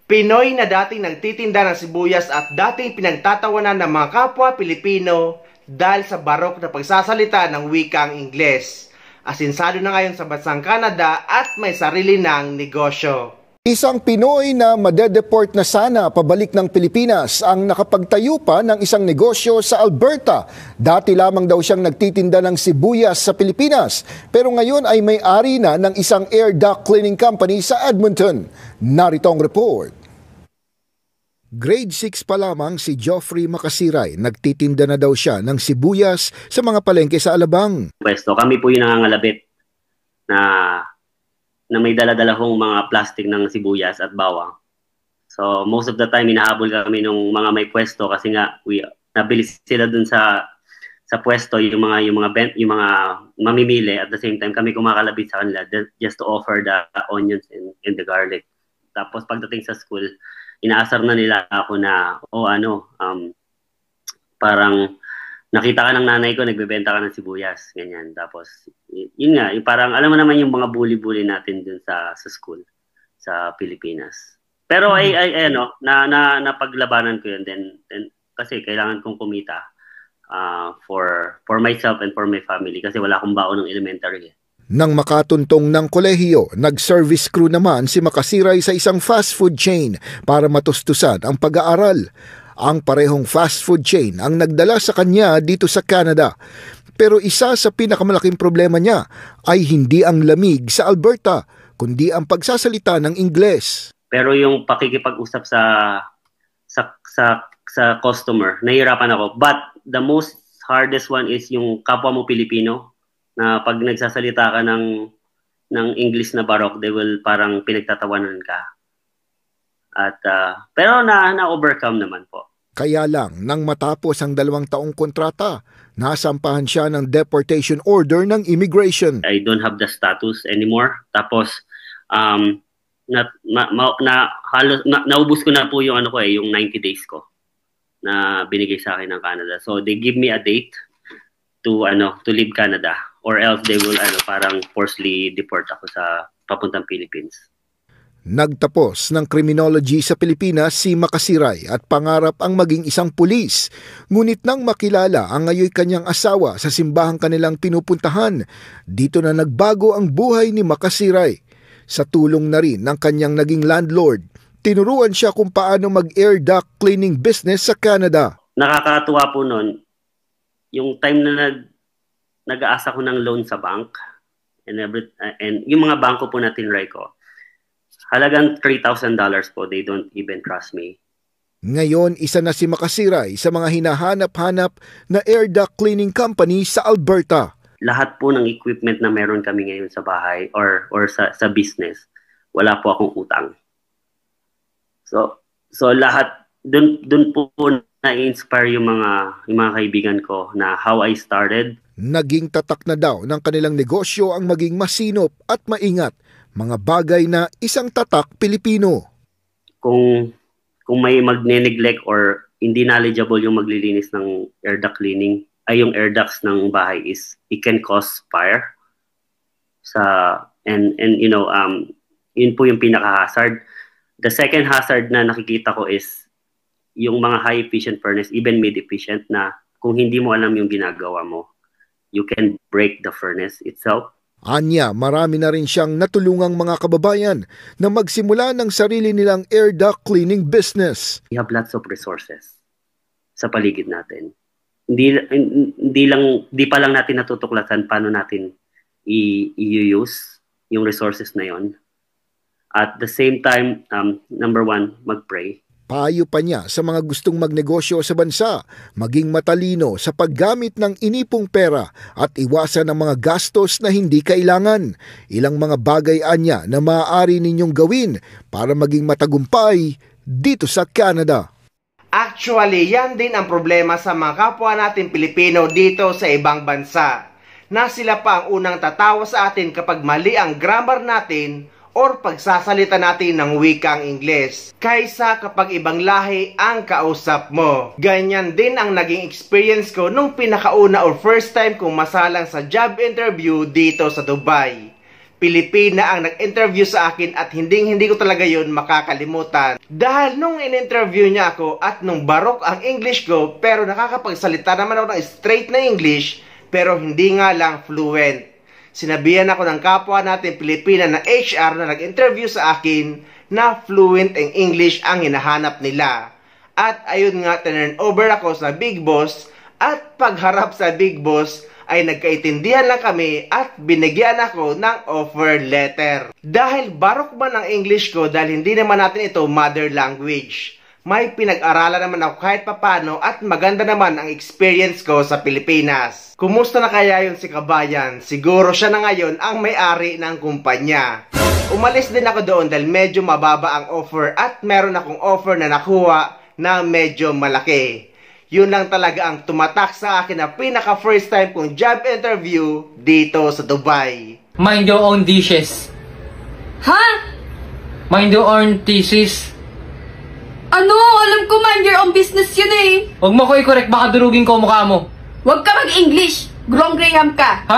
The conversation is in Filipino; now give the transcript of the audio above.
Pinoy na dating nagtitinda ng sibuyas at dating pinagtatawanan ng mga kapwa Pilipino dahil sa barok na pagsasalita ng wikang Ingles. Asinsado na ngayon sa bansang Canada at may sarili ng negosyo. Isang Pinoy na madedeport na sana pabalik ng Pilipinas ang nakapagtayo pa ng isang negosyo sa Alberta. Dati lamang daw siyang nagtitinda ng sibuyas sa Pilipinas, pero ngayon ay may-ari na ng isang air duct cleaning company sa Edmonton. Narito ang report. Grade 6 pa lamang si Geoffrey Makasiray, nagtitinda na daw siya ng sibuyas sa mga palengke sa Alabang. Pwesto, kami po yung nangangalabit na may dala-dala hong mga plastic ng sibuyas at bawang. So most of the time inahabol kami ng mga may pwesto kasi nga nabilis sila dun sa pwesto yung mga mamimili, at the same time kami kumakalabit sa kanila just to offer the onions and the garlic. Tapos pagdating sa school, inaasar na nila ako na parang nakita ka ng nanay ko, nagbebenta ka ng sibuyas, ganyan. Tapos, yun nga, parang alam mo naman yung mga bully-bully natin dun sa school, sa Pilipinas. Pero napaglabanan ko yun. Then kasi kailangan kong kumita for myself and for my family kasi wala akong baon ng elementary. Nang makatuntong ng kolehiyo, nag-service crew naman si Makasiray sa isang fast food chain para matustusan ang pag-aaral. Ang parehong fast food chain ang nagdala sa kanya dito sa Canada. Pero isa sa pinakamalaking problema niya ay hindi ang lamig sa Alberta, kundi ang pagsasalita ng Ingles. Pero yung pakikipag-usap sa customer, nahihirapan ako. But the most hardest one is yung kapwa mo Pilipino, na pag nagsasalita ka ng English na barok, they will parang pinagtatawanan ka. At pero na-overcome naman po. Kaya lang, nang matapos ang 2 taong kontrata, nasampahan siya ng deportation order ng immigration. I don't have the status anymore. Tapos naubos ko na po yung yung 90 days ko na binigay sa akin ng Canada. So they give me a date to leave Canada, or else they will parang forcibly deport ako sa papuntang Philippines. Nagtapos ng criminology sa Pilipinas si Makasiray at pangarap ang maging isang pulis. Ngunit nang makilala ang ngayon kanyang asawa sa simbahang kanilang pinupuntahan, dito na nagbago ang buhay ni Makasiray. Sa tulong na rin ng kanyang naging landlord, tinuruan siya kung paano mag-air duct cleaning business sa Canada. Nakakatuwa po nun, yung time na nag-aasa ko ng loan sa bank and yung mga bangko po na tinry ko, halagang $3,000 po, they don't even trust me. Ngayon, isa na si Makasiray sa mga hinahanap-hanap na air duct cleaning company sa Alberta. Lahat po ng equipment na meron kami ngayon sa bahay or sa business, wala po akong utang. So lahat dun po na-inspire yung mga kaibigan ko na how I started. Naging tatak na daw ng kanilang negosyo ang maging masinop at maingat, mga bagay na isang tatak Pilipino. Kung may magne-neglect or hindi knowledgeable yung maglilinis ng air duct cleaning, ay yung air ducts ng bahay, it can cause fire. Yun po yung pinaka-hazard. The second hazard na nakikita ko is yung mga high efficient furnace, even mid efficient, na kung hindi mo alam yung ginagawa mo, you can break the furnace itself. Anya, marami na rin siyang natulungang mga kababayan na magsimula ng sarili nilang air duct cleaning business. We have lots of resources sa paligid natin. Hindi pa lang natin natutuklasan paano natin i-use yung resources na yon. At the same time, number 1, mag-pray. Payo pa niya sa mga gustong magnegosyo sa bansa, maging matalino sa paggamit ng inipong pera at iwasan ang mga gastos na hindi kailangan. Ilang mga bagay anya na maaari ninyong gawin para maging matagumpay dito sa Canada. Actually, yan din ang problema sa mga kapwa natin Pilipino dito sa ibang bansa, na sila pa ang unang tatawa sa atin kapag mali ang grammar natin or pagsasalita natin ng wikang Ingles, kaysa kapag ibang lahi ang kausap mo. Ganyan din ang naging experience ko nung pinakauna or first time kong masalang sa job interview dito sa Dubai. Pilipina ang nag-interview sa akin at hindi ko talaga yun makakalimutan. Dahil nung in-interview niya ako at nung barok ang English ko pero nakakapagsalita naman ako ng straight na English pero hindi nga lang fluent. Sinabihan ako ng kapwa natin Pilipina na HR na nag-interview sa akin na fluent in English ang hinahanap nila. At ayun nga, turn over ako sa Big Boss at pagharap sa Big Boss ay nagkaintindihan lang kami at binigyan ako ng offer letter. Dahil barok man ang English ko dahil hindi naman natin ito mother language. May pinag-aralan naman ako kahit papano at maganda naman ang experience ko sa Pilipinas. Kumusta na kaya yun si Kabayan? Siguro siya na ngayon ang may-ari ng kumpanya. Umalis din ako doon dahil medyo mababa ang offer at meron akong offer na nakuha na medyo malaki. Yun lang talaga ang tumatak sa akin na pinaka first time kong job interview dito sa Dubai. Mind your own dishes. Ha? Mind your own thesis. Ano? Alam ko mind your own business yun eh. Huwag mo ko i-correct, baka durugin ko mukha mo. Huwag ka mag-English. Grong Graham ka. Ha?